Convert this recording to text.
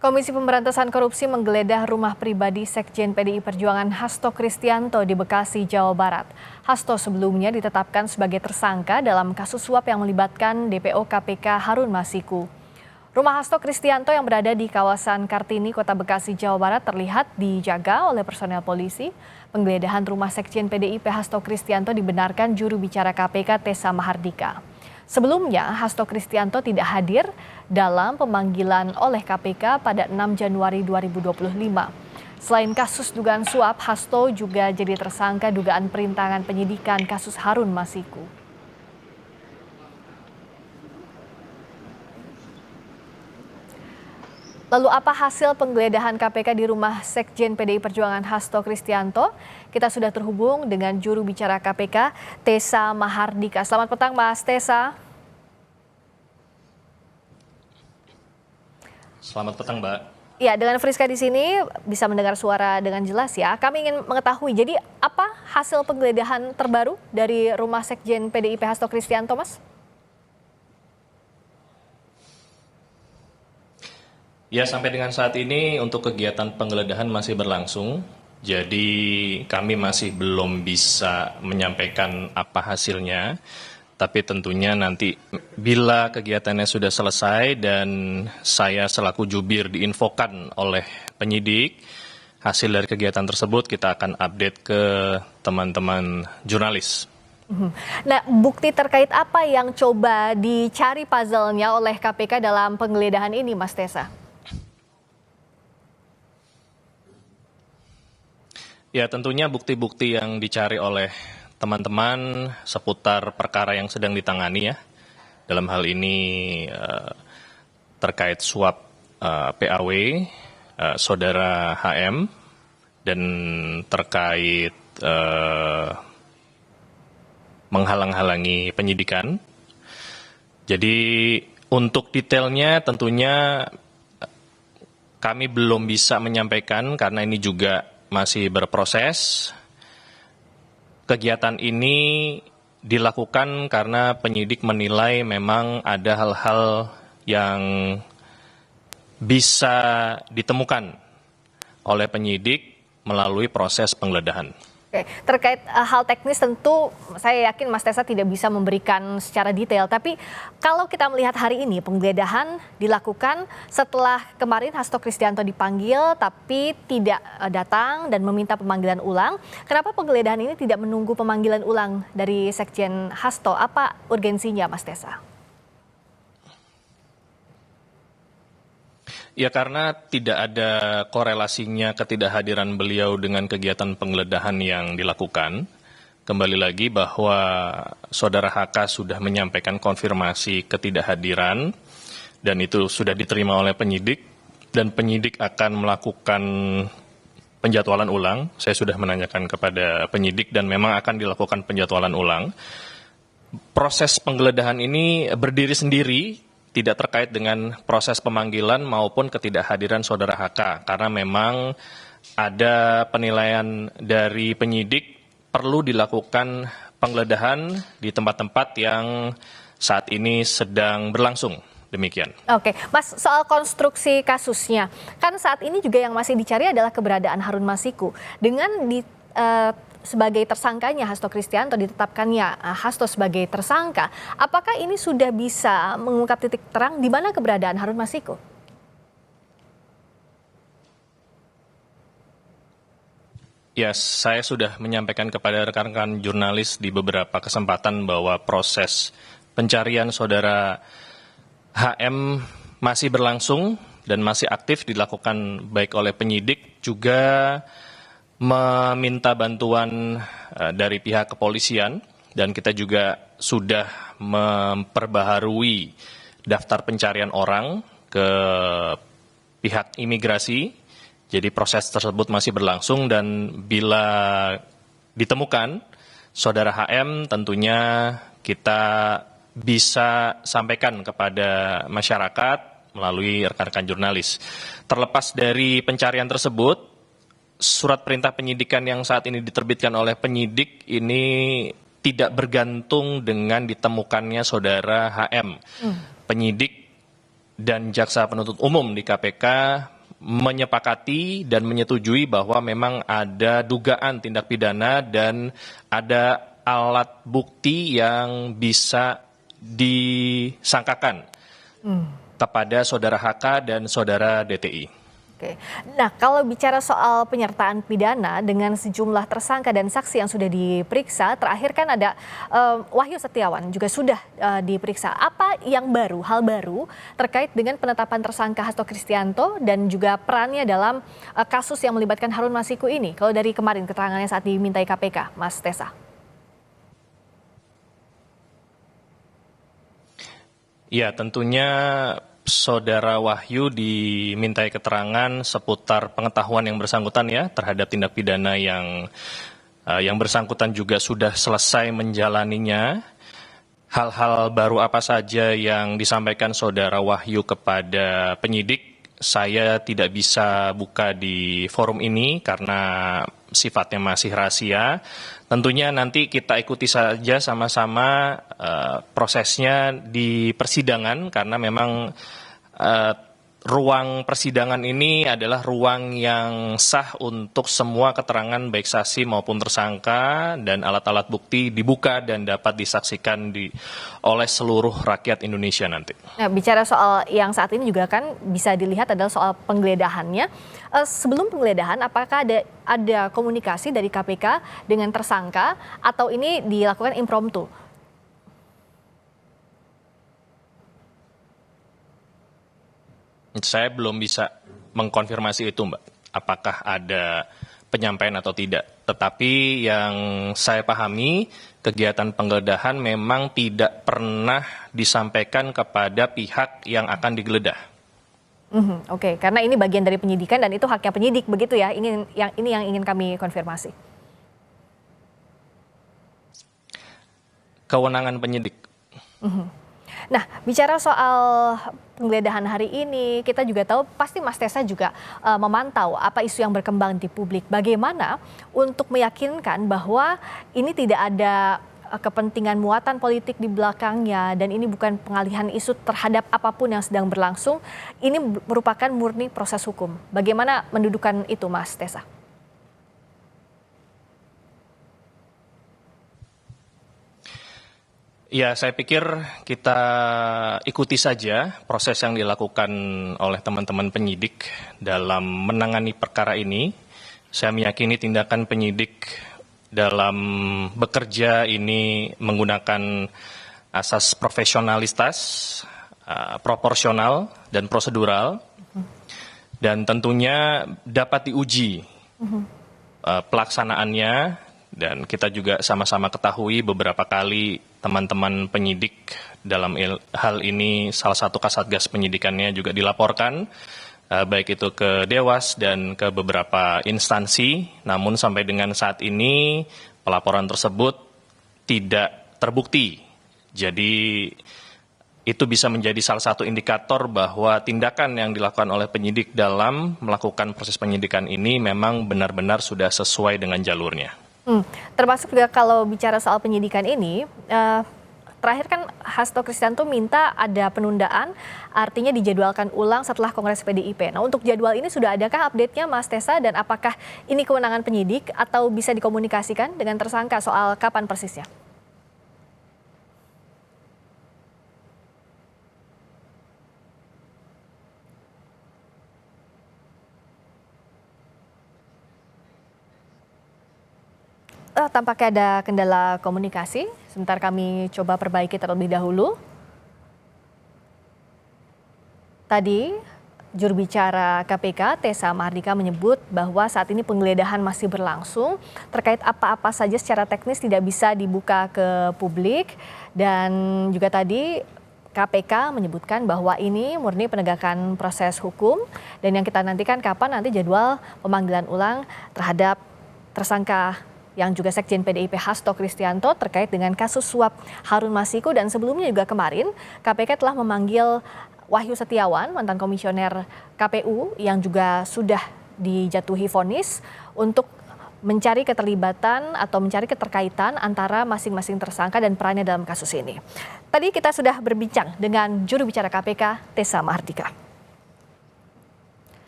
Komisi Pemberantasan Korupsi menggeledah rumah pribadi Sekjen PDI Perjuangan Hasto Kristianto di Bekasi, Jawa Barat. Hasto sebelumnya ditetapkan sebagai tersangka dalam kasus suap yang melibatkan DPO KPK Harun Masiku. Rumah Hasto Kristianto yang berada di kawasan Kartini, Kota Bekasi, Jawa Barat terlihat dijaga oleh personel polisi. Penggeledahan rumah Sekjen PDIP Hasto Kristianto dibenarkan juru bicara KPK Tessa Mahardika. Sebelumnya, Hasto Kristianto tidak hadir dalam pemanggilan oleh KPK pada 6 Januari 2025. Selain kasus dugaan suap, Hasto juga jadi tersangka dugaan perintangan penyidikan kasus Harun Masiku. Lalu apa hasil penggeledahan KPK di rumah Sekjen PDI Perjuangan Hasto Kristianto? Kita sudah terhubung dengan juru bicara KPK, Tessa Mahardika. Selamat petang, Mas Tessa. Selamat petang, Mbak. Ya, dengan Friska di sini bisa mendengar suara dengan jelas ya. Kami ingin mengetahui, jadi apa hasil penggeledahan terbaru dari rumah Sekjen PDIP Hasto Kristianto, Mas? Ya, sampai dengan saat ini untuk kegiatan penggeledahan masih berlangsung. Jadi kami masih belum bisa menyampaikan apa hasilnya. Tapi tentunya nanti bila kegiatannya sudah selesai dan saya selaku jubir diinfokan oleh penyidik, hasil dari kegiatan tersebut kita akan update ke teman-teman jurnalis. Nah, bukti terkait apa yang coba dicari puzzle-nya oleh KPK dalam penggeledahan ini, Mas Tessa? Ya, tentunya bukti-bukti yang dicari oleh teman-teman seputar perkara yang sedang ditangani ya. Dalam hal ini terkait suap PAW saudara HM dan terkait menghalang-halangi penyidikan. Jadi untuk detailnya tentunya kami belum bisa menyampaikan karena ini juga masih berproses. Kegiatan ini dilakukan karena penyidik menilai memang ada hal-hal yang bisa ditemukan oleh penyidik melalui proses penggeledahan. Oke, terkait hal teknis tentu saya yakin Mas Tessa tidak bisa memberikan secara detail. Tapi kalau kita melihat hari ini penggeledahan dilakukan setelah kemarin Hasto Kristianto dipanggil tapi tidak datang dan meminta pemanggilan ulang. Kenapa penggeledahan ini tidak menunggu pemanggilan ulang dari Sekjen Hasto? Apa urgensinya, Mas Tessa? Ya, karena tidak ada korelasinya ketidakhadiran beliau dengan kegiatan penggeledahan yang dilakukan. Kembali lagi bahwa saudara HK sudah menyampaikan konfirmasi ketidakhadiran dan itu sudah diterima oleh penyidik dan penyidik akan melakukan penjadwalan ulang. Saya sudah menanyakan kepada penyidik dan memang akan dilakukan penjadwalan ulang. Proses penggeledahan ini berdiri sendiri, tidak terkait dengan proses pemanggilan maupun ketidakhadiran saudara HK. Karena memang ada penilaian dari penyidik perlu dilakukan penggeledahan di tempat-tempat yang saat ini sedang berlangsung. Demikian. Oke, Mas, soal konstruksi kasusnya, kan saat ini juga yang masih dicari adalah keberadaan Harun Masiku. Dengan sebagai tersangkanya Hasto Kristianto, ditetapkannya Hasto sebagai tersangka, apakah ini sudah bisa mengungkap titik terang di mana keberadaan Harun Masiku? Ya, saya sudah menyampaikan kepada rekan-rekan jurnalis di beberapa kesempatan bahwa proses pencarian saudara HM masih berlangsung dan masih aktif dilakukan baik oleh penyidik juga meminta bantuan dari pihak kepolisian dan kita juga sudah memperbaharui daftar pencarian orang ke pihak imigrasi. Jadi proses tersebut masih berlangsung dan bila ditemukan saudara HM tentunya kita bisa sampaikan kepada masyarakat melalui rekan-rekan jurnalis. Terlepas dari pencarian tersebut, surat perintah penyidikan yang saat ini diterbitkan oleh penyidik ini tidak bergantung dengan ditemukannya saudara HM. Penyidik dan jaksa penuntut umum di KPK menyepakati dan menyetujui bahwa memang ada dugaan tindak pidana dan ada alat bukti yang bisa disangkakan kepada saudara HK dan saudara DTI. Oke. Nah, kalau bicara soal penyertaan pidana dengan sejumlah tersangka dan saksi yang sudah diperiksa, terakhir kan ada Wahyu Setiawan juga sudah diperiksa. Apa yang baru, hal baru terkait dengan penetapan tersangka Hasto Kristianto dan juga perannya dalam kasus yang melibatkan Harun Masiku ini? Kalau dari kemarin keterangannya saat dimintai KPK, Mas Tessa. Ya, tentunya Saudara Wahyu dimintai keterangan seputar pengetahuan yang bersangkutan ya terhadap tindak pidana yang bersangkutan juga sudah selesai menjalaninya. Hal-hal baru apa saja yang disampaikan Saudara Wahyu kepada penyidik, saya tidak bisa buka di forum ini karena sifatnya masih rahasia. Tentunya nanti kita ikuti saja sama-sama prosesnya di persidangan karena memang ruang persidangan ini adalah ruang yang sah untuk semua keterangan baik saksi maupun tersangka dan alat-alat bukti dibuka dan dapat disaksikan oleh seluruh rakyat Indonesia nanti. Nah, bicara soal yang saat ini juga kan bisa dilihat adalah soal penggeledahannya. Sebelum penggeledahan, apakah ada komunikasi dari KPK dengan tersangka atau ini dilakukan impromptu? Saya belum bisa mengkonfirmasi itu, Mbak. Apakah ada penyampaian atau tidak. Tetapi yang saya pahami, kegiatan penggeledahan memang tidak pernah disampaikan kepada pihak yang akan digeledah. Oke, karena ini bagian dari penyidikan dan itu haknya penyidik, begitu ya? Ini yang ingin kami konfirmasi. Kewenangan penyidik. Nah, bicara soal penggeledahan hari ini, kita juga tahu pasti Mas Tessa juga memantau apa isu yang berkembang di publik. Bagaimana untuk meyakinkan bahwa ini tidak ada kepentingan muatan politik di belakangnya dan ini bukan pengalihan isu terhadap apapun yang sedang berlangsung. Ini merupakan murni proses hukum. Bagaimana mendudukan itu, Mas Tessa? Ya, saya pikir kita ikuti saja proses yang dilakukan oleh teman-teman penyidik dalam menangani perkara ini. Saya meyakini tindakan penyidik dalam bekerja ini menggunakan asas profesionalitas, proporsional, dan prosedural. Dan tentunya dapat diuji pelaksanaannya. Dan kita juga sama-sama ketahui beberapa kali teman-teman penyidik dalam hal ini salah satu kasatgas penyidikannya juga dilaporkan baik itu ke Dewas dan ke beberapa instansi. Namun sampai dengan saat ini pelaporan tersebut tidak terbukti. Jadi itu bisa menjadi salah satu indikator bahwa tindakan yang dilakukan oleh penyidik dalam melakukan proses penyidikan ini memang benar-benar sudah sesuai dengan jalurnya. Termasuk juga kalau bicara soal penyidikan ini, terakhir kan Hasto Kristianto minta ada penundaan, artinya dijadwalkan ulang setelah Kongres PDIP. Nah, untuk jadwal ini sudah adakah update-nya, Mas Tessa, dan apakah ini kewenangan penyidik atau bisa dikomunikasikan dengan tersangka soal kapan persisnya? Tampaknya ada kendala komunikasi. Sebentar kami coba perbaiki terlebih dahulu. Tadi juru bicara KPK Tessa Mahardika menyebut bahwa saat ini penggeledahan masih berlangsung. Terkait apa-apa saja secara teknis tidak bisa dibuka ke publik. Dan juga tadi KPK menyebutkan bahwa ini murni penegakan proses hukum. Dan yang kita nantikan kapan nanti jadwal pemanggilan ulang terhadap tersangka yang juga Sekjen PDIP Hasto Kristianto terkait dengan kasus suap Harun Masiku. Dan sebelumnya juga kemarin KPK telah memanggil Wahyu Setiawan, mantan komisioner KPU yang juga sudah dijatuhi vonis untuk mencari keterlibatan atau mencari keterkaitan antara masing-masing tersangka dan perannya dalam kasus ini. Tadi kita sudah berbincang dengan juru bicara KPK Tessa Mahardika.